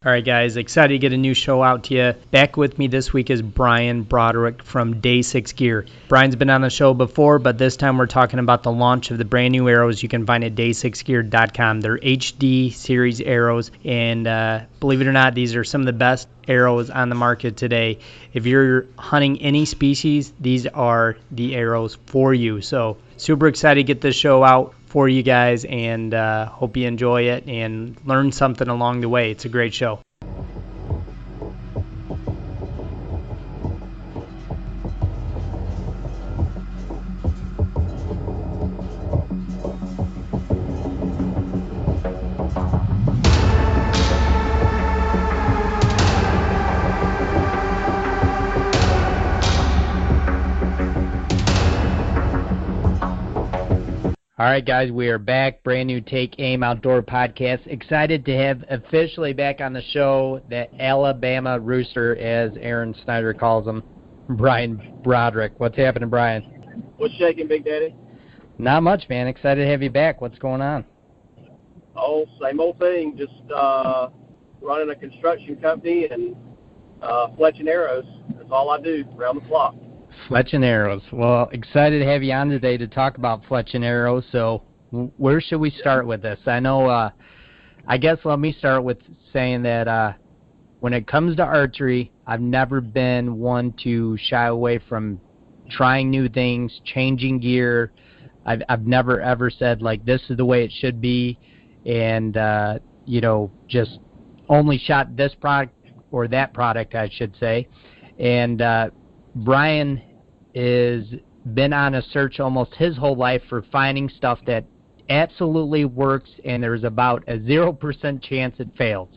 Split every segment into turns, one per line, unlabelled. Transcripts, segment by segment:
All right, guys, excited to get a new show out to you. Back with me this week is Brian Broderick from DaySix Gear. Brian's been on the show before, but this time we're talking about the launch of the brand new arrows you can find at DaySixGear.com. They're HD series arrows, and believe it or not, these are some of the best arrows on the market today. If you're hunting any species, these are the arrows for you. So super excited to get this show out for you guys, and hope you enjoy it and learn something along the way. It's a great show. All right, guys, we are back. Brand new Take Aim Outdoor podcast. Excited to have officially back on the show that Alabama Rooster, as Aaron Snyder calls him, Brian Broderick. What's happening, Brian?
What's shaking, Big Daddy?
Not much, man. Excited to have you back. What's going on?
Oh, same old thing. Just running a construction company and fletching arrows. That's all I do around the clock.
Fletching arrows. Well, excited to have you on today to talk about fletching arrows. So where should we start with this? I know, I guess let me start with saying that when it comes to archery, I've never been one to shy away from trying new things, changing gear. I've never ever said, like, this is the way it should be, and, just only shot this product or that product, I should say. And Brian has been on a search almost his whole life for finding stuff that absolutely works, and there's about a 0% chance it fails.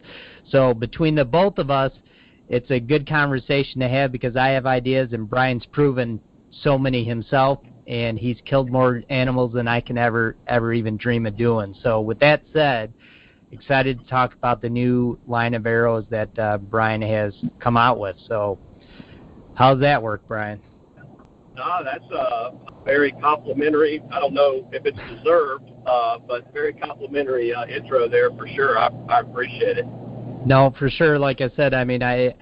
So between the both of us, it's a good conversation to have because I have ideas, and Brian's proven so many himself, and he's killed more animals than I can ever even dream of doing. So with that said, excited to talk about the new line of arrows that Brian has come out with. So how's that work, Brian?
That's very complimentary. I don't know if it's deserved, but very complimentary intro there for sure. I appreciate it.
No, for sure. Like I said, I mean, I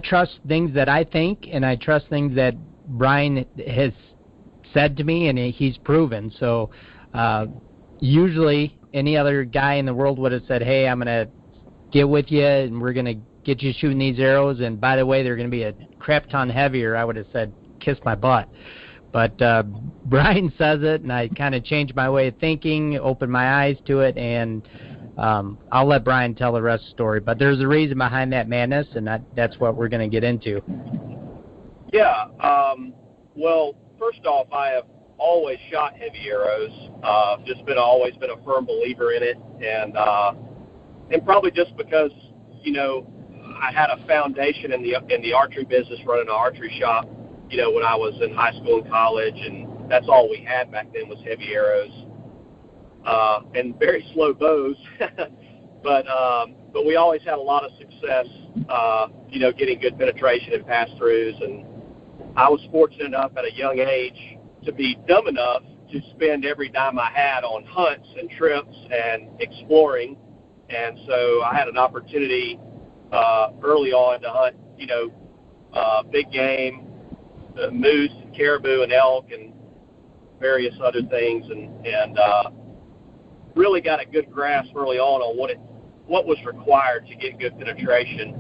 trust things that I think, and I trust things that Brian has said to me, and he's proven. So usually any other guy in the world would have said, hey, I'm going to get with you, and we're going to get you shooting these arrows, and by the way, they're going to be a crap ton heavier. I would have said, kiss my butt. But Brian says it, and I kind of changed my way of thinking, opened my eyes to it, and I'll let Brian tell the rest of the story. But there's a reason behind that madness, and that's what we're going to get into.
Yeah. Well, first off, I have always shot heavy arrows. Always been a firm believer in it, and probably just because, I had a foundation in the archery business, running an archery shop, when I was in high school and college, and that's all we had back then was heavy arrows and very slow bows. but we always had a lot of success, getting good penetration and pass-throughs. And I was fortunate enough at a young age to be dumb enough to spend every dime I had on hunts and trips and exploring. And so I had an opportunity early on to hunt, big game, moose, and caribou, and elk, and various other things, and really got a good grasp early on what was required to get good penetration.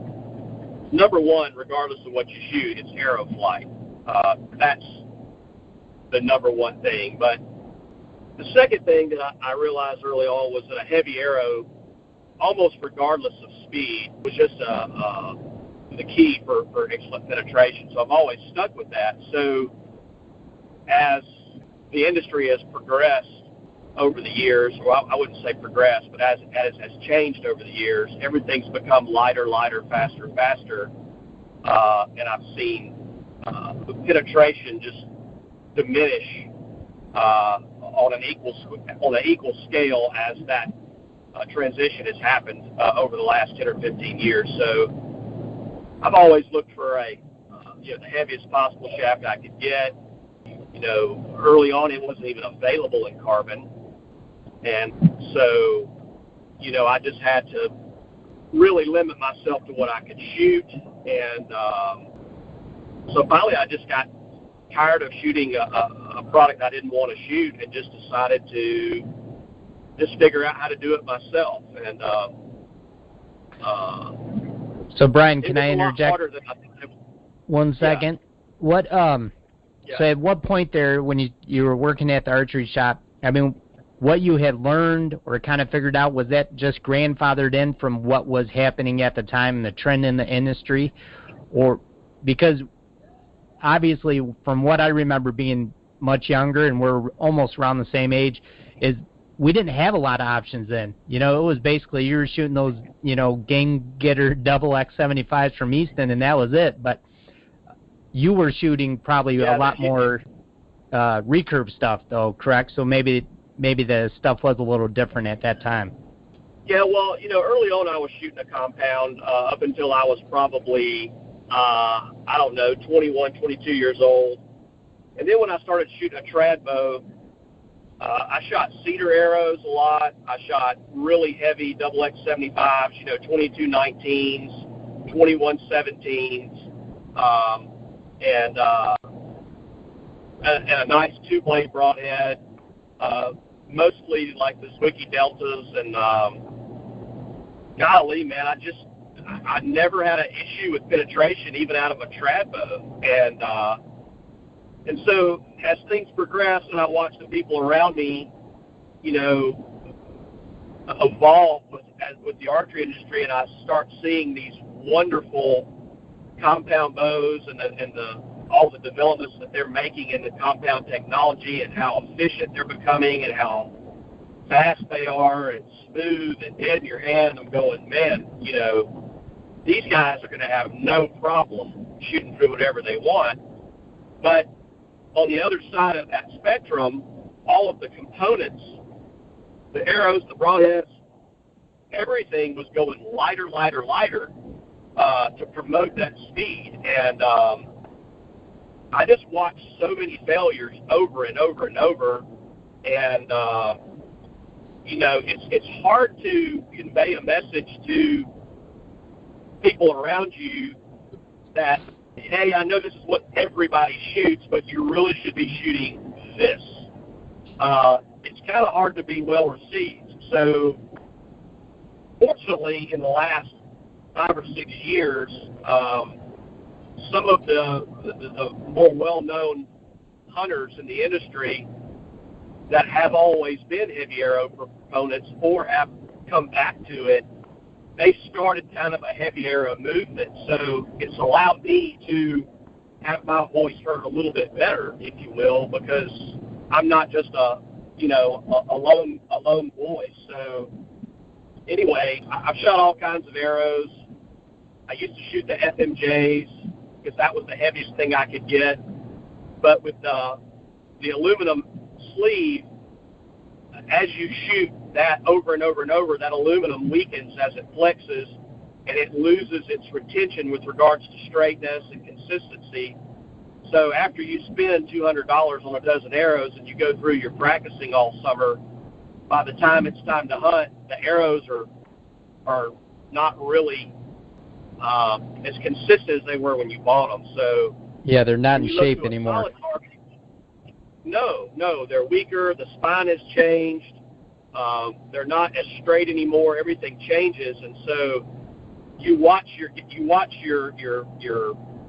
Number one, regardless of what you shoot, it's arrow flight. That's the number one thing. But the second thing that I realized early on was that a heavy arrow, almost regardless of speed, was just the key for excellent penetration. So I've always stuck with that. So as the industry has progressed over the years, well, I wouldn't say progressed, but as it has changed over the years, everything's become lighter, faster, and I've seen the penetration just diminish on an equal scale as that transition has happened over the last 10 or 15 years. So I've always looked for the heaviest possible shaft I could get. Early on it wasn't even available in carbon, and so I just had to really limit myself to what I could shoot. And so finally I just got tired of shooting a product I didn't want to shoot and just decided to just figure out how to do it myself. And
so Brian, can I interject one second?
Yeah.
So at what point there, when you were working at the archery shop, I mean, what you had learned or kind of figured out, was that just grandfathered in from what was happening at the time and the trend in the industry? Or because obviously from what I remember being much younger, and we're almost around the same age, is we didn't have a lot of options then. It was basically you were shooting those, Game Getter double X75s from Easton, and that was it. But you were shooting probably a lot more recurve stuff, though, correct? So maybe the stuff was a little different at that time.
Yeah, well, early on I was shooting a compound up until I was probably, 21, 22 years old. And then when I started shooting a trad bow, I shot cedar arrows a lot. I shot really heavy double X75s, 2219s, 2117s, and a nice two-blade broadhead, mostly like the Zwickey Deltas. And golly, man, I never had an issue with penetration even out of a trad bow. And so as things progressed and I watched the people around me, evolve with the archery industry, and I start seeing these wonderful compound bows and all the developments that they're making in the compound technology and how efficient they're becoming and how fast they are and smooth and dead in your hand, I'm going, man, these guys are going to have no problem shooting through whatever they want. But on the other side of that spectrum, all of the components, the arrows, the broadheads, everything was going lighter to promote that speed. And I just watched so many failures over and over and over. And, it's hard to convey a message to people around you that, hey, I know this is what everybody shoots, but you really should be shooting this. It's kind of hard to be well received. So fortunately, in the last 5 or 6 years, some of the more well-known hunters in the industry that have always been heavy arrow proponents or have come back to it, they started kind of a heavy arrow movement. So it's allowed me to have my voice heard a little bit better, if you will, because I'm not just a lone voice. So anyway, I've shot all kinds of arrows. I used to shoot the FMJs because that was the heaviest thing I could get. But with the aluminum sleeve, as you shoot that over and over and over, that aluminum weakens as it flexes, and it loses its retention with regards to straightness and consistency. So after you spend $200 on a dozen arrows and you go through your practicing all summer, by the time it's time to hunt, the arrows are not really as consistent as they were when you bought them. So
yeah, they're not in shape anymore.
No, they're weaker. The spine has changed. They're not as straight anymore. Everything changes, and so you watch your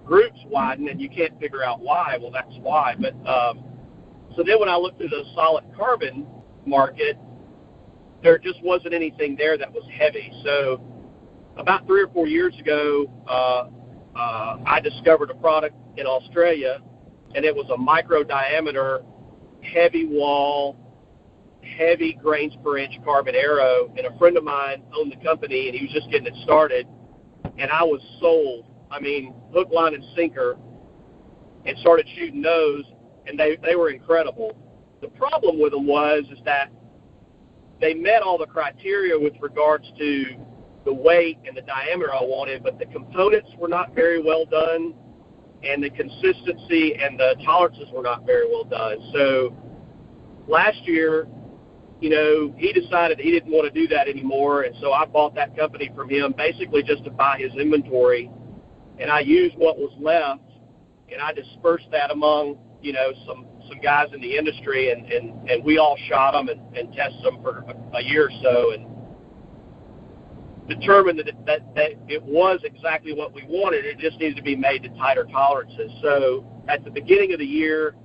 groups widen, and you can't figure out why. Well, that's why. But so then when I looked at the solid carbon market, there just wasn't anything there that was heavy. So about 3 or 4 years ago, I discovered a product in Australia, and it was a micro diameter, heavy wall, heavy grains per inch carbon arrow. And a friend of mine owned the company, and he was just getting it started, and I was sold. I mean, hook, line, and sinker, and started shooting those, and they were incredible. The problem with them is that they met all the criteria with regards to the weight and the diameter I wanted, but the components were not very well done, and the consistency and the tolerances were not very well done. So last year, he decided he didn't want to do that anymore, and so I bought that company from him basically just to buy his inventory, and I used what was left, and I dispersed that among, some guys in the industry, and we all shot them and tested them for a year or so, and determined that it was exactly what we wanted. It just needed to be made to tighter tolerances. So at the beginning of the year,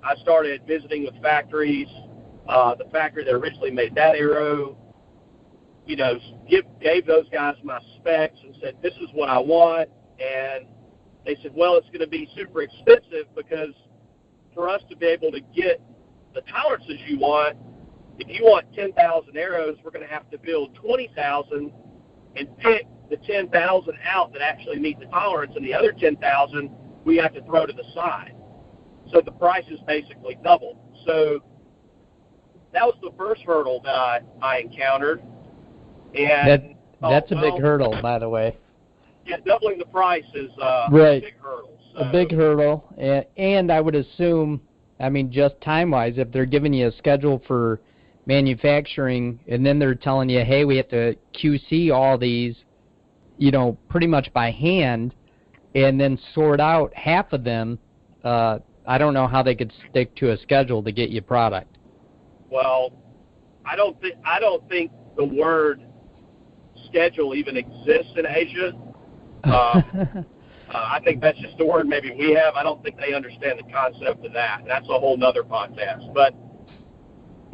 I started visiting with factories. The factory that originally made that arrow, gave those guys my specs and said, this is what I want. And they said, well, it's going to be super expensive because for us to be able to get the tolerances you want, if you want 10,000 arrows, we're going to have to build 20,000 and pick the 10,000 out that actually meet the tolerance, and the other 10,000 we have to throw to the side. So the price is basically doubled. So that was the first hurdle that I encountered. And
that's a big hurdle, by the way.
Yeah, doubling the price is
right.
a big hurdle. So.
A big hurdle. And I would assume, just time-wise, if they're giving you a schedule for manufacturing and then they're telling you, hey, we have to QC all these, pretty much by hand and then sort out half of them, I don't know how they could stick to a schedule to get you product.
Well, I don't think the word schedule even exists in Asia. I think that's just a word maybe we have. I don't think they understand the concept of that. That's a whole nother podcast. But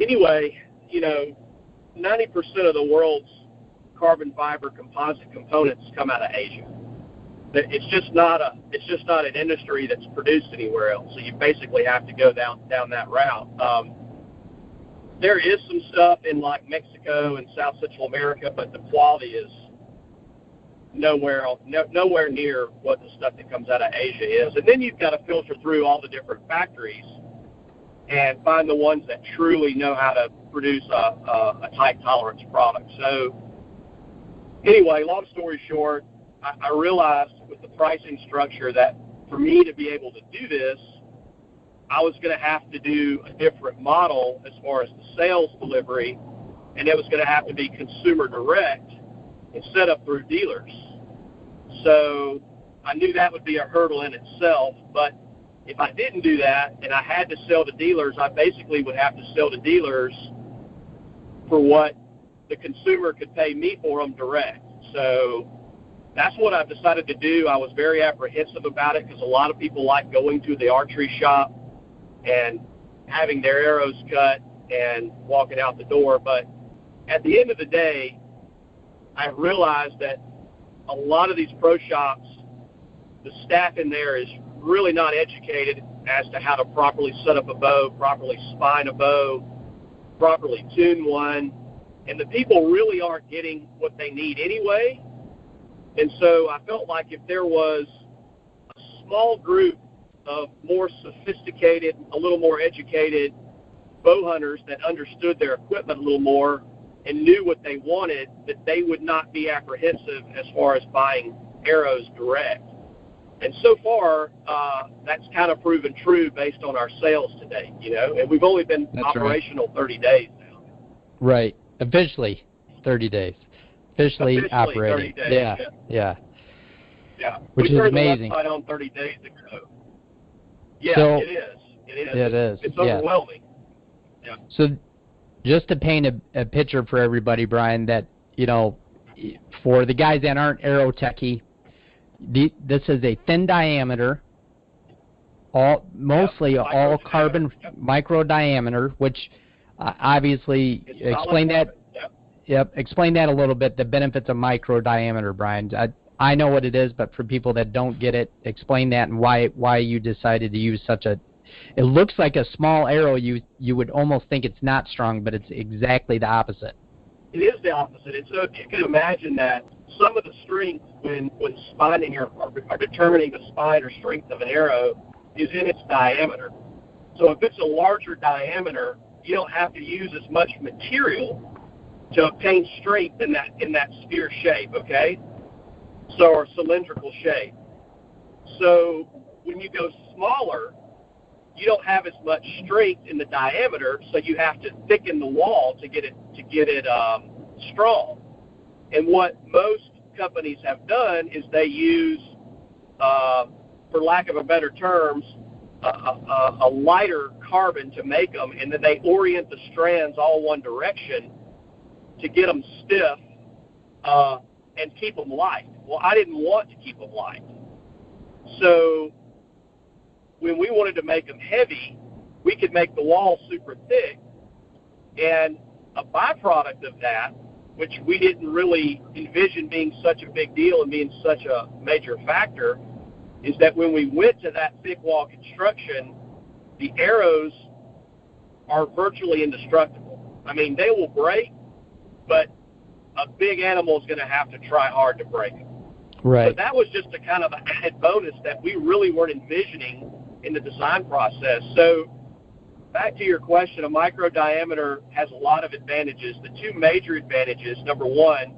anyway, 90% of the world's carbon fiber composite components come out of Asia. It's just not an industry that's produced anywhere else. So you basically have to go down that route. There is some stuff in like Mexico and South Central America, but the quality is nowhere near what the stuff that comes out of Asia is. And then you've got to filter through all the different factories and find the ones that truly know how to produce a tight tolerance product. So anyway, long story short, I realized with the pricing structure that for me to be able to do this, I was going to have to do a different model as far as the sales delivery, and it was going to have to be consumer direct instead of through dealers. So I knew that would be a hurdle in itself, but if I didn't do that and I had to sell to dealers, I basically would have to sell to dealers for what the consumer could pay me for them direct. So that's what I've decided to do. I was very apprehensive about it because a lot of people like going to the archery shop and having their arrows cut and walking out the door. But at the end of the day, I realized that a lot of these pro shops, the staff in there is really not educated as to how to properly set up a bow, properly spine a bow, properly tune one, and the people really aren't getting what they need anyway. And so I felt like if there was a small group of more sophisticated, a little more educated bow hunters that understood their equipment a little more and knew what they wanted, that they would not be apprehensive as far as buying arrows direct. And so far, that's kind of proven true based on our sales today, and we've only been operational 30 days now.
Right. Officially 30 days. Officially operating.
30 days.
Yeah.
Which
is amazing.
We turned the website on 30 days ago. Yeah,
so,
it is.
It is.
It's overwhelming. Yeah.
So just to paint a picture for everybody, Brian, that, for the guys that aren't arrow techie, this is a thin diameter, mostly all carbon micro diameter, which obviously explain that. Yep, explain that a little bit, the benefits of micro diameter, Brian. I know what it is, but for people that don't get it, explain that and why you decided to use such a. It looks like a small arrow. You would almost think it's not strong, but it's exactly the opposite.
It is the opposite. And so if you can imagine that some of the strength when spining or determining the spine or strength of an arrow is in its diameter. So if it's a larger diameter, you don't have to use as much material to obtain strength in that sphere shape, okay? Or cylindrical shape. So when you go smaller, you don't have as much strength in the diameter, so you have to thicken the wall to get it strong. And what most companies have done is they use, for lack of a better terms, a lighter carbon to make them, and then they orient the strands all one direction to get them stiff and keep them light. Well, I didn't want to keep them light. So when we wanted to make them heavy, we could make the wall super thick. And a byproduct of that, which we didn't really envision being such a big deal and being such a major factor, is that when we went to that thick wall construction, the arrows are virtually indestructible. I mean, they will break, but a big animal is going to have to try hard to break them.
Right.
So that was just a kind of an added bonus that we really weren't envisioning in the design process. So back to your question, a micro diameter has a lot of advantages. The two major advantages, number one,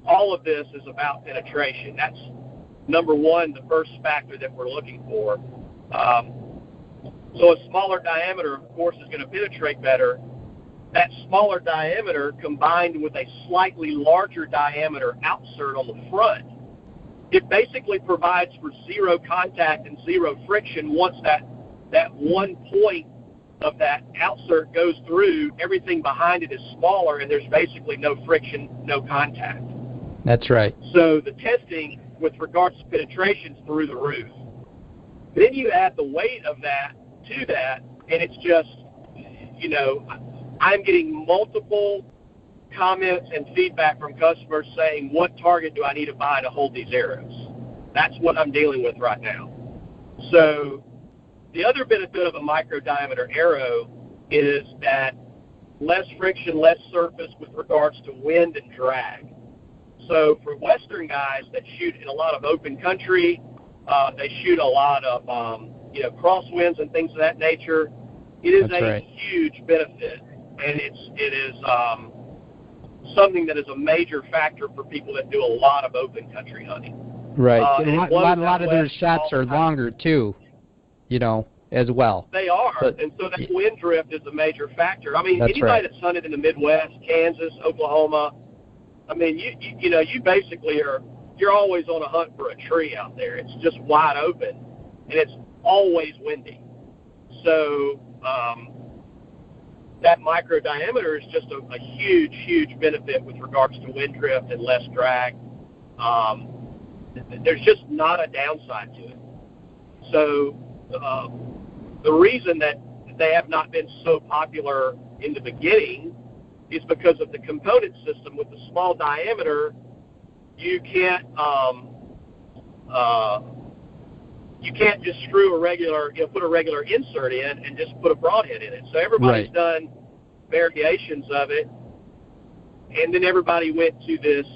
all of this is about penetration. That's number one, the first factor that we're looking for. So a smaller diameter, of course, is going to penetrate better. That smaller diameter combined with a slightly larger diameter outsert on the front, it basically provides for zero contact and zero friction. Once that one point of that outsert goes through, everything behind it is smaller, and there's basically no friction, no contact.
That's right. So
the testing with regards to penetration is through the roof. Then you add the weight of that to that, and it's just, I'm getting multiple comments and feedback from customers saying, what target do I need to buy to hold these arrows? That's what I'm dealing with right now. So the other benefit of a micro diameter arrow is that less friction, less surface with regards to wind and drag. So for Western guys that shoot in a lot of open country, they shoot a lot of crosswinds and things of that nature, it is huge benefit, and it is something that is a major factor for people that do a lot of open country hunting.
Right. A lot of their shots are longer too, as well.
They are, and so that wind drift is a major factor. I mean, anybody that's hunted in the Midwest, Kansas, Oklahoma, I mean, you basically you're always on a hunt for a tree out there. It's just wide open, and it's always windy. So that micro diameter is just a huge, huge benefit with regards to wind drift and less drag. There's just not a downside to it. So the reason that they have not been so popular in the beginning is because of the component system. With the small diameter, you can't just screw put a regular insert in and just put a broadhead in it. So everybody's done variations of it, and then everybody went to this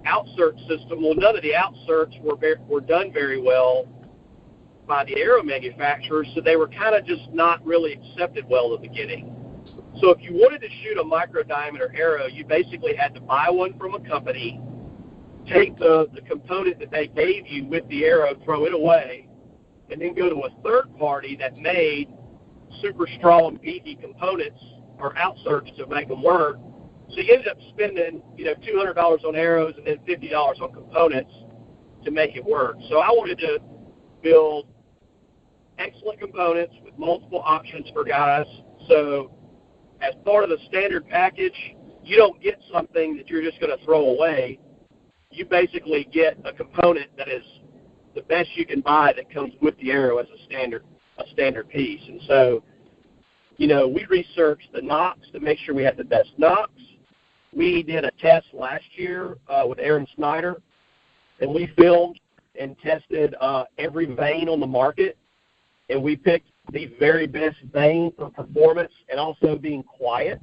outsert system. Well, none of the outserts were done very well by the arrow manufacturers, so they were kind of just not really accepted well at the beginning. So if you wanted to shoot a micro diameter arrow, you basically had to buy one from a company, take the component that they gave you with the arrow, throw it away, and then go to a third party that made super strong, beefy components or outserts to make them work. So you ended up spending, $200 on arrows and then $50 on components to make it work. So I wanted to build excellent components with multiple options for guys. So as part of the standard package, you don't get something that you're just going to throw away. You basically get a component that is the best you can buy that comes with the arrow as a standard piece. And so, we researched the nocks to make sure we had the best nocks. We did a test last year with Aaron Snyder, and we filmed and tested every vane on the market, and we picked the very best vane for performance and also being quiet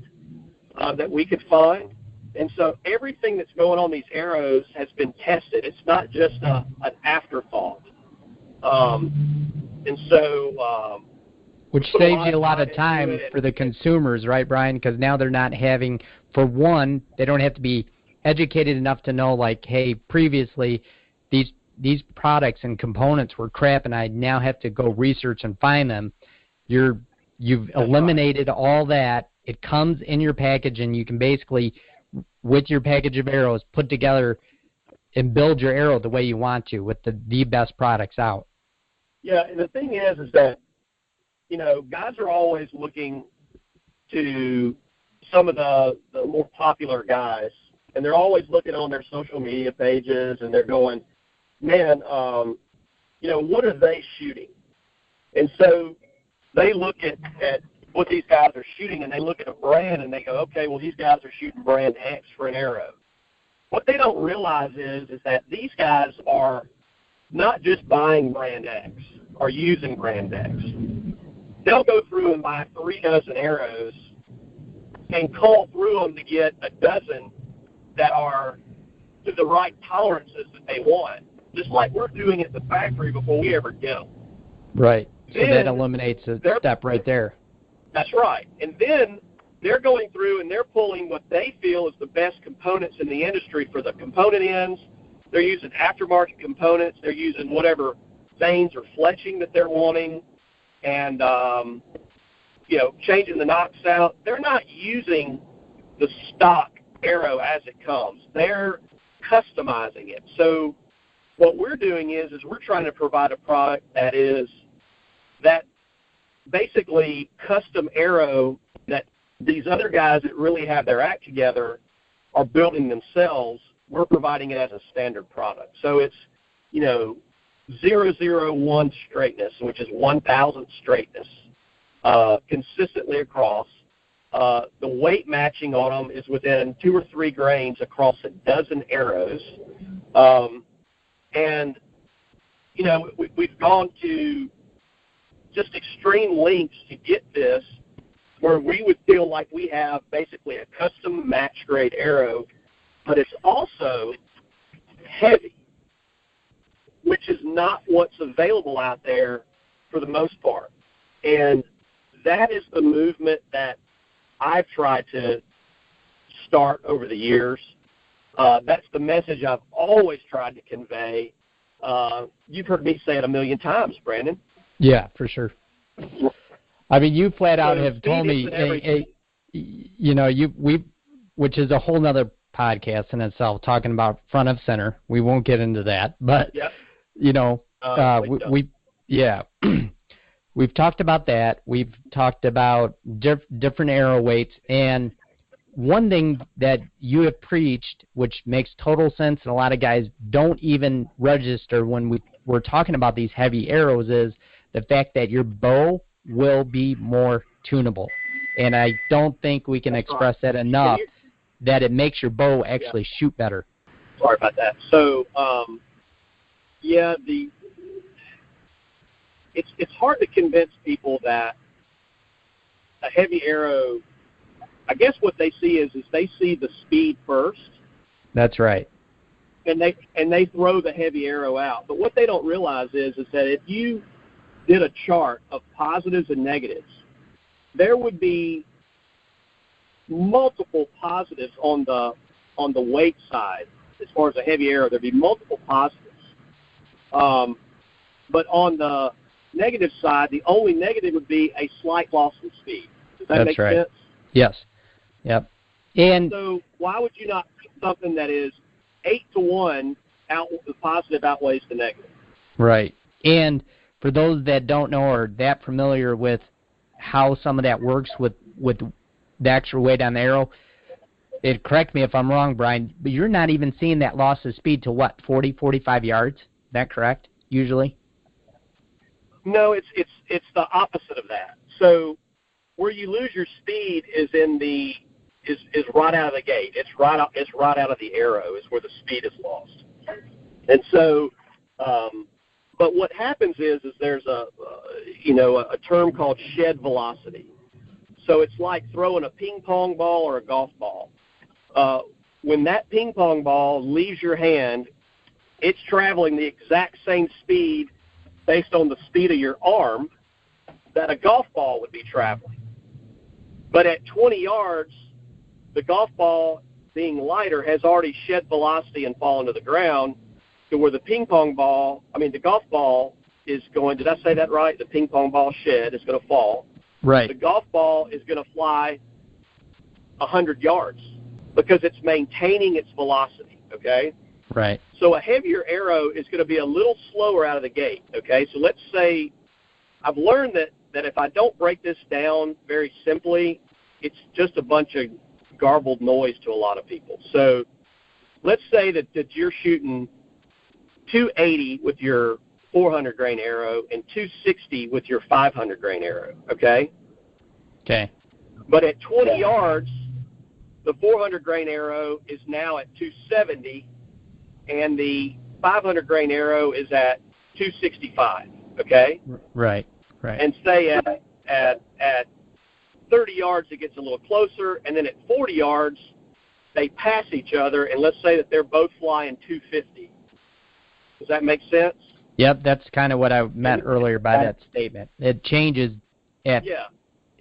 that we could find. And so everything that's going on these arrows has been tested. It's not just an afterthought.
Which saves you a lot of time for the consumers, right, Brian? Because now they're not having, for one, they don't have to be educated enough to know, like, hey, previously these products and components were crap, and I now have to go research and find them. You've eliminated all that. It comes in your package, and you can basically, with your package of arrows, put together and build your arrow the way you want to with the best products out.
Yeah, and the thing is that, guys are always looking to some of the more popular guys, and they're always looking on their social media pages, and they're going, man, what are they shooting? And so they look at what these guys are shooting, and they look at a brand, and they go, okay, well, these guys are shooting brand X for an arrow. What they don't realize is that these guys are not just buying brand X or using brand X. They'll go through and buy 3 dozen arrows and cull through them to get a dozen that are to the right tolerances that they want, just like we're doing at the factory before we ever get them.
Right. So
then
that eliminates a step right there.
That's right. And then they're going through and they're pulling what they feel is the best components in the industry for the component ends. They're using aftermarket components. They're using whatever veins or fletching that they're wanting, and changing the knocks out. They're not using the stock arrow as it comes. They're customizing it. So what we're doing is we're trying to provide a product that is that basically custom arrow that these other guys that really have their act together are building themselves. We're providing it as a standard product. So it's, 001 straightness, which is 1,000 straightness, consistently across. The weight matching on them is within 2 or 3 grains across a dozen arrows. We've gone to just extreme lengths to get this, where we would feel like we have basically a custom match grade arrow, but it's also heavy, which is not what's available out there for the most part. And that is the movement that I've tried to start over the years. That's the message I've always tried to convey. You've heard me say it a million times, Brandon.
Yeah, for sure. I mean, you flat out have told me, which is a whole nother podcast in itself, talking about front of center. We won't get into that, but
yep.
We've talked about that. We've talked about different arrow weights, and one thing that you have preached, which makes total sense, and a lot of guys don't even register when we're talking about these heavy arrows, is the fact that your bow will be more tunable. And I don't think we can express that enough, that it makes your bow actually shoot better.
Sorry about that. So, it's hard to convince people that a heavy arrow, I guess what they see is they see the speed first.
That's right.
And they throw the heavy arrow out. But what they don't realize is that if you did a chart of positives and negatives, there would be multiple positives on the weight side. As far as a heavy arrow, there'd be multiple positives. But on the negative side, the only negative would be a slight loss in speed. Does that make sense?
Yes. Yep. And
so why would you not pick something that is 8-to-1 the positive outweighs the negative? Right.
And for those that don't know or that familiar with how some of that works with the actual weight on the arrow, correct me if I'm wrong, Brian, but you're not even seeing that loss of speed to 40, 45 yards? Is that correct, usually?
No, it's the opposite of that. So where you lose your speed is is right out of the gate. It's right out of the arrow is where the speed is lost. And so, but what happens is there's a term called shed velocity. So it's like throwing a ping pong ball or a golf ball. When that ping pong ball leaves your hand, it's traveling the exact same speed based on the speed of your arm that a golf ball would be traveling. But at 20 yards, the golf ball, being lighter, has already shed velocity and fallen to the ground, to where the golf ball is going, did I say that right? The ping pong ball shed is going to fall.
Right.
The golf ball is going to fly 100 yards because it's maintaining its velocity, okay?
Right.
So a heavier arrow is going to be a little slower out of the gate, okay? So let's say I've learned that if I don't break this down very simply, it's just a bunch of garbled noise to a lot of people. So let's say that you're shooting 280 with your 400 grain arrow and 260 with your 500 grain arrow, okay?
Okay.
But at 20 yards, the 400 grain arrow is now at 270, and the 500 grain arrow is at 265, okay?
Right, right.
And say at 30 yards it gets a little closer, and then at 40 yards they pass each other, and let's say that they're both flying 250. Does that make sense?
Yep, that's kind of what I meant earlier by that statement. It changes at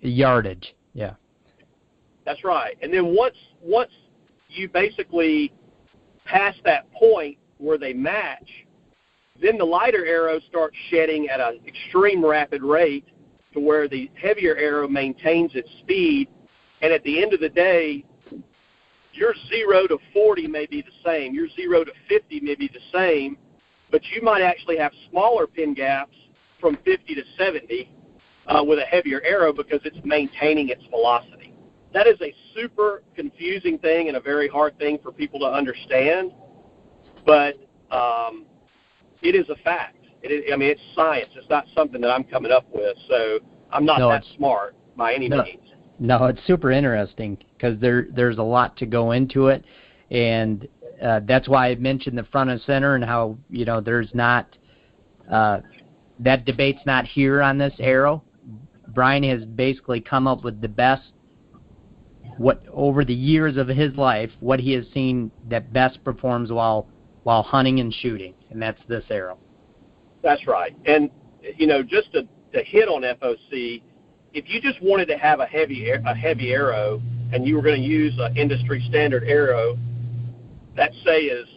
yardage. Yeah.
That's right. And then once you basically pass that point where they match, then the lighter arrow starts shedding at an extreme rapid rate to where the heavier arrow maintains its speed. And at the end of the day, your 0 to 40 may be the same. Your 0 to 50 may be the same, but you might actually have smaller pin gaps from 50 to 70 with a heavier arrow because it's maintaining its velocity. That is a super confusing thing and a very hard thing for people to understand, but it is a fact. It's science. It's not something that I'm coming up with, so I'm not that smart by any means.
No, it's super interesting because there's a lot to go into it, and that's why I mentioned the front and center and how, there's not that debate's not here on this arrow. Brian has basically come up with the best, what over the years of his life, what he has seen that best performs while hunting and shooting, and that's this arrow.
That's right. And, just to hit on FOC, if you just wanted to have a heavy arrow and you were going to use an industry standard arrow that, say, is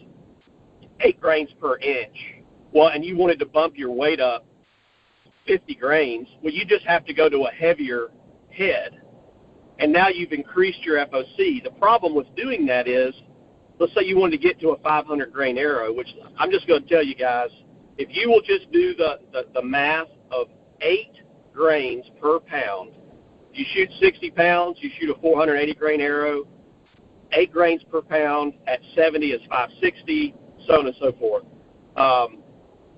8 grains per inch, and you wanted to bump your weight up 50 grains, you just have to go to a heavier head. And now you've increased your FOC. The problem with doing that is, let's say you wanted to get to a 500 grain arrow, which I'm just going to tell you guys, if you will just do the math of 8 grains per pound, you shoot 60 pounds, you shoot a 480 grain arrow, 8 grains per pound at 70 is 560, so on and so forth.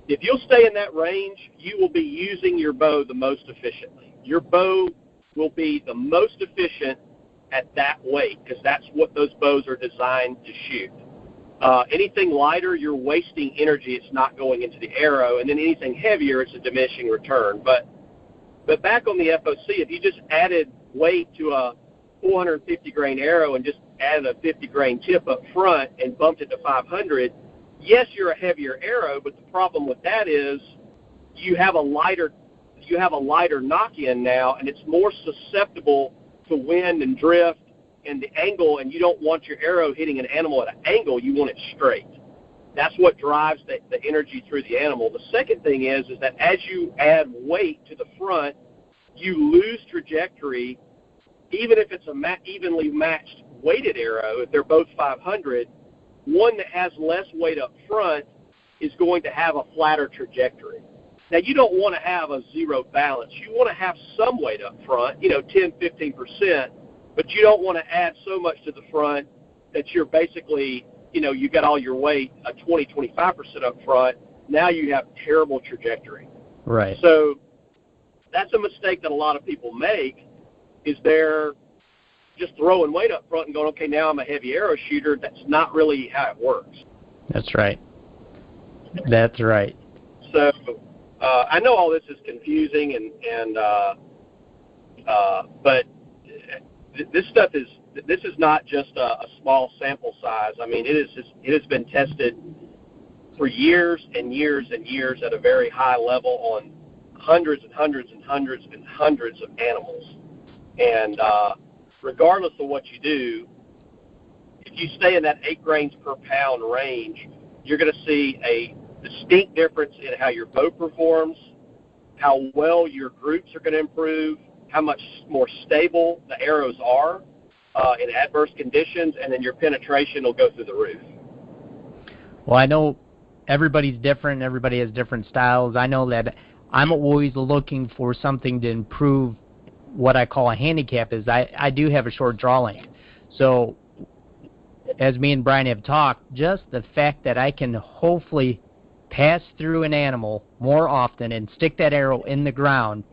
If you'll stay in that range, you will be using your bow the most efficiently. Your bow will be the most efficient at that weight because that's what those bows are designed to shoot. Anything lighter, you're wasting energy. It's not going into the arrow. And then anything heavier, it's a diminishing return. But back on the FOC, if you just added weight to a 450 grain arrow and just added a 50 grain tip up front and bumped it to 500, yes, you're a heavier arrow, but the problem with that is you have a lighter knock-in now, and it's more susceptible to wind and drift and the angle, and you don't want your arrow hitting an animal at an angle. You want it straight. That's what drives the energy through the animal. The second thing is that as you add weight to the front, you lose trajectory. Even if it's a evenly matched weighted arrow, if they're both 500, one that has less weight up front is going to have a flatter trajectory. Now, you don't want to have a zero balance. You want to have some weight up front, 10, 15%, but you don't want to add so much to the front that you're basically, you got all your weight, 20, 25% up front. Now you have terrible trajectory.
Right.
So that's a mistake that a lot of people make, is they're just throwing weight up front and going, okay, now I'm a heavy arrow shooter. That's not really how it works.
That's right. That's right.
So I know all this is confusing, but this is not just a small sample size. I mean, it has been tested for years and years and years at a very high level on hundreds and hundreds and hundreds and hundreds of animals. And regardless of what you do, if you stay in that 8 grains per pound range, you're going to see a distinct difference in how your bow performs, how well your groups are going to improve, how much more stable the arrows are in adverse conditions, and then your penetration will go through the roof.
Well, I know everybody's different. Everybody has different styles. I know that I'm always looking for something to improve what I call a handicap. Is I do have a short draw length. So as me and Brian have talked, just the fact that I can hopefully pass through an animal more often and stick that arrow in the ground,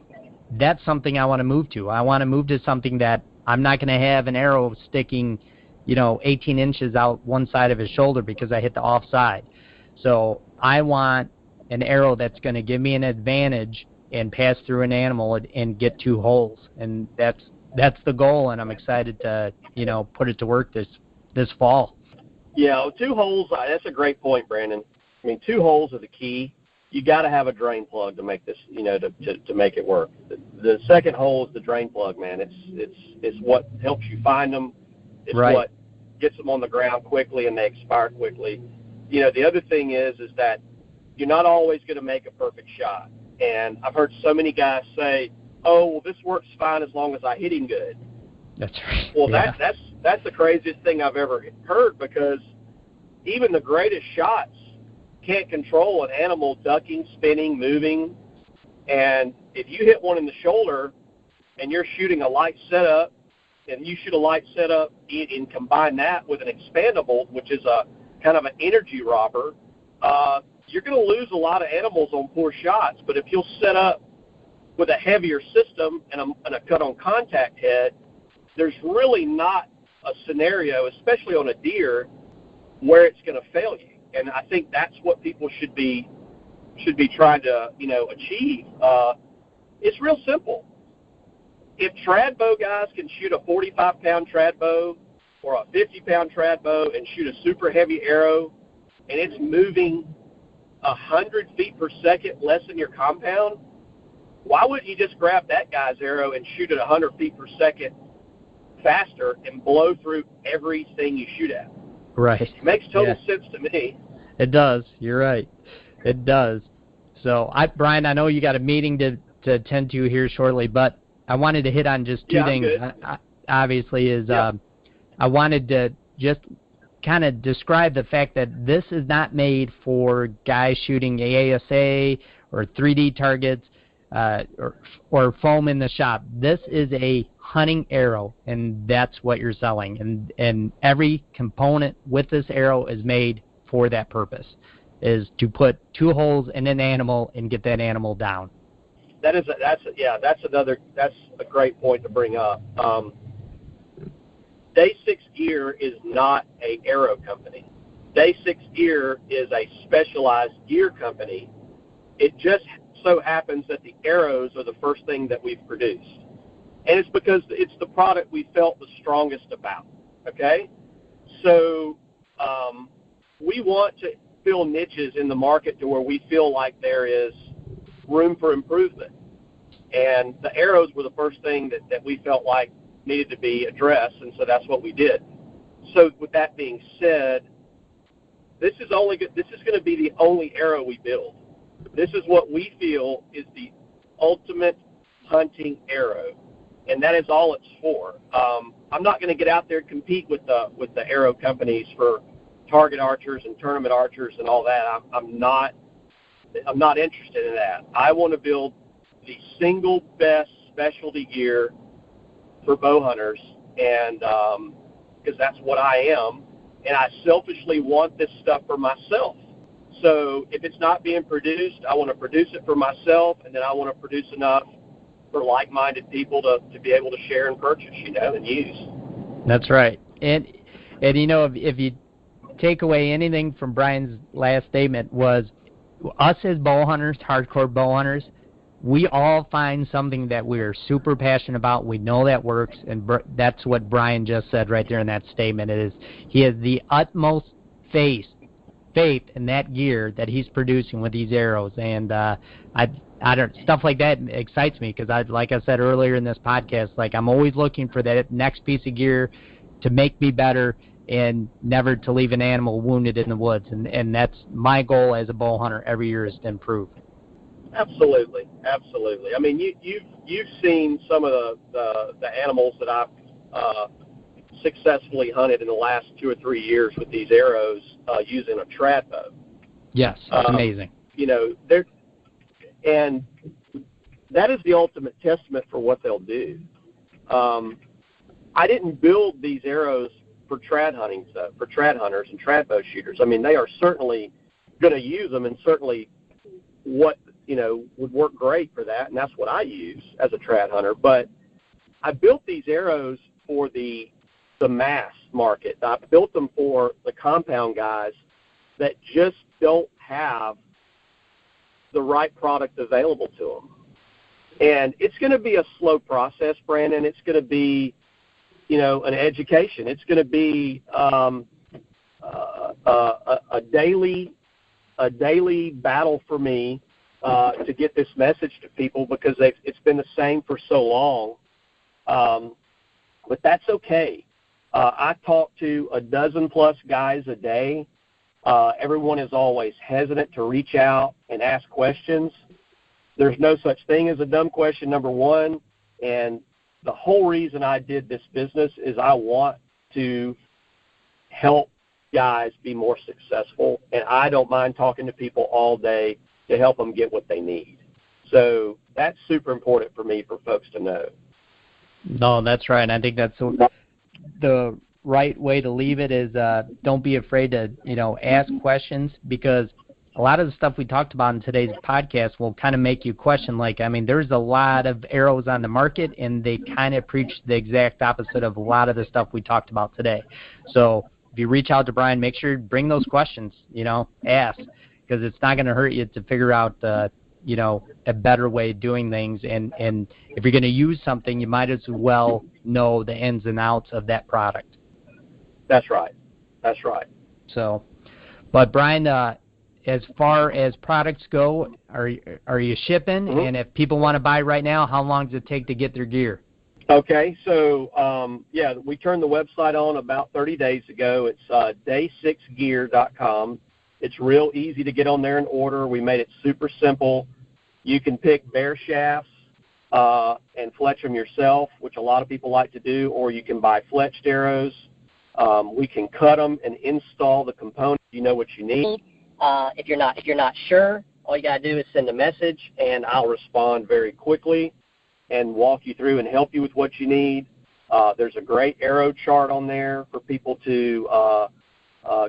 that's something I want to move to. I want to move to something that I'm not going to have an arrow sticking, 18 inches out one side of his shoulder because I hit the offside. So I want an arrow that's going to give me an advantage and pass through an animal and get 2 holes. And that's the goal, and I'm excited to, put it to work this fall.
Yeah, 2 holes, that's a great point, Brandon. I mean, 2 holes are the key. You got to have a drain plug to make this, to make it work. The second hole is the drain plug, man. It's what helps you find them. It's
right.
What gets them on the ground quickly and they expire quickly. The other thing is that you're not always going to make a perfect shot. And I've heard so many guys say, "Oh, well, this works fine as long as I hit him good."
That's right.
Well,
yeah.
that's the craziest thing I've ever heard, because even the greatest shots can't control an animal ducking, spinning, moving. And if you hit one in the shoulder and you're shooting a light setup, and you shoot a light setup and combine that with an expandable, which is a kind of an energy robber, you're going to lose a lot of animals on poor shots. But if you'll set up with a heavier system and a cut-on contact head, there's really not a scenario, especially on a deer, where it's going to fail you. And I think that's what people should be trying to, achieve. It's real simple. If trad bow guys can shoot a 45-pound trad bow or a 50-pound trad bow and shoot a super heavy arrow, and it's moving 100 feet per second less than your compound, why wouldn't you just grab that guy's arrow and shoot it 100 feet per second faster and blow through everything you shoot at?
Right.
It makes total sense to me.
It does. You're right. It does. So, Brian, I know you got a meeting to attend to here shortly, but I wanted to hit on just 2 things. Obviously, I wanted to just kind of describe the fact that this is not made for guys shooting AASA or 3D targets or foam in the shop. This is a hunting arrow, and that's what you're selling. And every component with this arrow is made for that purpose, is to put 2 holes in an animal and get that animal down.
That's a great point to bring up. DaySix Gear is not a arrow company. DaySix Gear is a specialized gear company. It just so happens that the arrows are the first thing that we've produced. And it's because it's the product we felt the strongest about, okay? So we want to fill niches in the market to where we feel like there is room for improvement. And the arrows were the first thing that we felt like needed to be addressed, and so that's what we did. So with that being said, this is going to be the only arrow we build. This is what we feel is the ultimate hunting arrow, and that is all it's for. I'm not going to get out there and compete with the arrow companies for target archers and tournament archers and all that. I'm not interested in that. I want to build the single best specialty gear for bow hunters, and because that's what I am, and I selfishly want this stuff for myself. So if it's not being produced, I want to produce it for myself, and then I want to produce enough for like-minded people to be able to share and purchase, and use. That's
right. And if you take away anything from Brian's last statement, was us as bow hunters, hardcore bow hunters, we all find something that we're super passionate about. We know that works, and that's what Brian just said right there in that statement. He has the utmost faith in that gear that he's producing with these arrows, and stuff like that excites me, because like I said earlier in this podcast, like I'm always looking for that next piece of gear to make me better and never to leave an animal wounded in the woods. And that's my goal as a bow hunter every year, is to improve.
Absolutely, absolutely. I mean, you've seen some of the animals that I've successfully hunted in the last 2 or 3 years with these arrows using a trad bow.
Yes, it's amazing.
You know, and that is the ultimate testament for what they'll do. I didn't build these arrows for trad hunting, for trad hunters and trad bow shooters. I mean, they are certainly going to use them, and certainly what, you know, would work great for that, and that's what I use as a trad hunter. But I built these arrows for the mass market. I built them for the compound guys that just don't have the right product available to them. And it's going to be a slow process, Brandon. It's going to be, you know, an education. It's going to be a daily battle for me to get this message to people, because it's been the same for so long. But that's okay. I talk to a dozen plus guys a day. Everyone is always hesitant to reach out and ask questions. There's no such thing as a dumb question, number one. And the whole reason I did this business is I want to help guys be more successful. And I don't mind talking to people all day to help them get what they need. So that's super important for me, for folks to know.
No, that's right. And I think that's the right way to leave it, is don't be afraid to, you know, ask questions, because a lot of the stuff we talked about in today's podcast will kind of make you question, like, I mean, there's a lot of arrows on the market, and they kind of preach the exact opposite of a lot of the stuff we talked about today. So if you reach out to Brian, make sure you bring those questions, you know, ask, because it's not going to hurt you to figure out, you know, a better way of doing things. And if you're going to use something, you might as well know the ins and outs of that product.
That's right. That's right.
So, but Brian, as far as products go, are you shipping? Mm-hmm. And if people want to buy right now, how long does it take to get their gear?
Okay, so, yeah, we turned the website on about 30 days ago. It's DaySixGear.com. It's real easy to get on there and order. We made it super simple. You can pick bare shafts and fletch them yourself, which a lot of people like to do, or you can buy fletched arrows. We can cut them and install the components. You know what you need. If you're not sure, all you got to do is send a message, and I'll respond very quickly and walk you through and help you with what you need. There's a great arrow chart on there for people to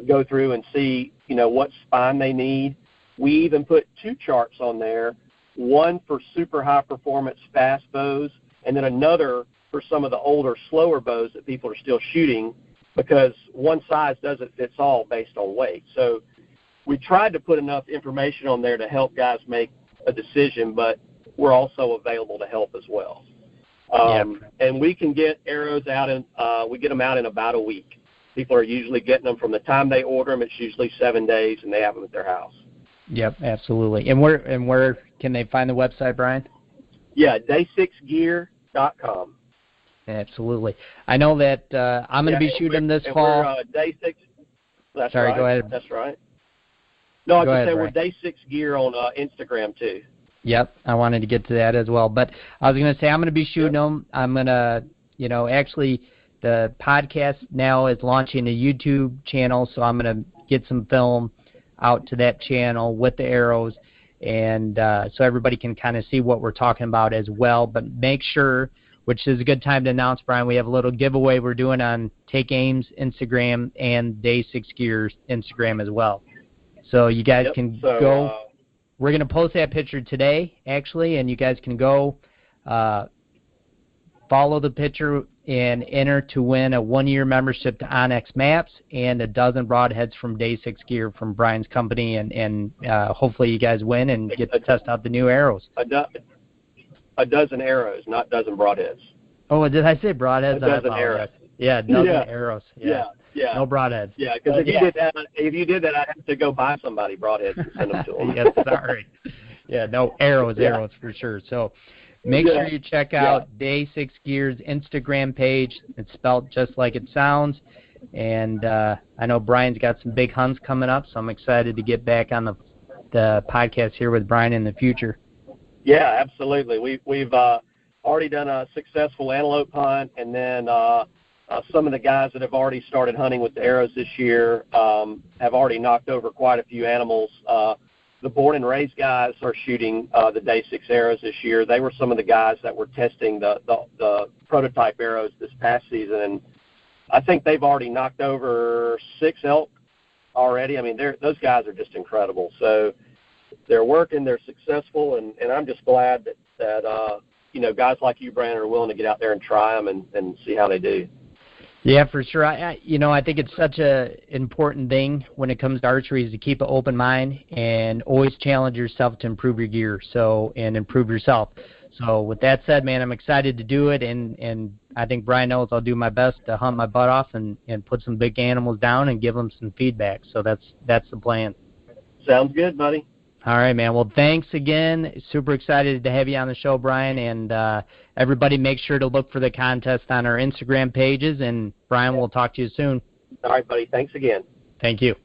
go through and see, you know, what spine they need. We even put 2 charts on there, one for super high performance fast bows, and then another for some of the older, slower bows that people are still shooting, because one size doesn't fit all based on weight. So we tried to put enough information on there to help guys make a decision, but we're also available to help as well. And we can get arrows out we get them out in about a week. People are usually getting them from the time they order them. It's usually 7 days, and they have them at their house. Yep,
absolutely. And where can they find the website, Brian?
Yeah, DaySixGear.com.
Absolutely. I know that I'm going to be shooting this fall.
We're DaySix. That's
Sorry,
right.
Go ahead.
That's right. No, I was going to say
Brian.
We're DaySix Gear on Instagram too.
Yep, I wanted to get to that as well. But I was going to say I'm going to be shooting them. I'm going to, you know, actually the podcast now is launching a YouTube channel, so I'm going to get some film out to that channel with the arrows, and so everybody can kind of see what we're talking about as well. But make sure, which is a good time to announce, Brian, we have a little giveaway we're doing on Take Aim's Instagram and DaySix Gear's Instagram as well. So you guys can go. We're going to post that picture today, actually, and you guys can go follow the picture and enter to win a 1-year membership to Onyx Maps and a dozen broadheads from DaySix Gear from Brian's company, and hopefully you guys win and get to test out the new arrows.
A dozen arrows, not dozen broadheads.
Oh, did I say broadheads?
A dozen arrows.
Yeah, a dozen arrows. Yeah. No broadheads.
Yeah, because if you did that, I'd have to go buy somebody broadheads and send them to them.
Yes, sorry. Yeah, no, arrows for sure. So make sure you check out DaySix Gear's Instagram page. It's spelled just like it sounds. And I know Brian's got some big hunts coming up, so I'm excited to get back on the podcast here with Brian in the future.
Yeah, absolutely. We've already done a successful antelope hunt, and then some of the guys that have already started hunting with the arrows this year have already knocked over quite a few animals. The born and raised guys are shooting the DaySix arrows this year. They were some of the guys that were testing the prototype arrows this past season, and I think they've already knocked over 6 elk already. I mean, those guys are just incredible. So they're working, they're successful, and I'm just glad that guys like you, Brandon, are willing to get out there and try them and see how they do.
Yeah, for sure. I think it's such a important thing when it comes to archery is to keep an open mind and always challenge yourself to improve your gear and improve yourself. So with that said, man, I'm excited to do it, and I think Brian knows I'll do my best to hunt my butt off and put some big animals down and give them some feedback. So that's the plan.
Sounds good, buddy.
All right, man. Well, thanks again. Super excited to have you on the show, Brian. And everybody make sure to look for the contest on our Instagram pages. And, Brian, we'll talk to you soon.
All right, buddy. Thanks again.
Thank you.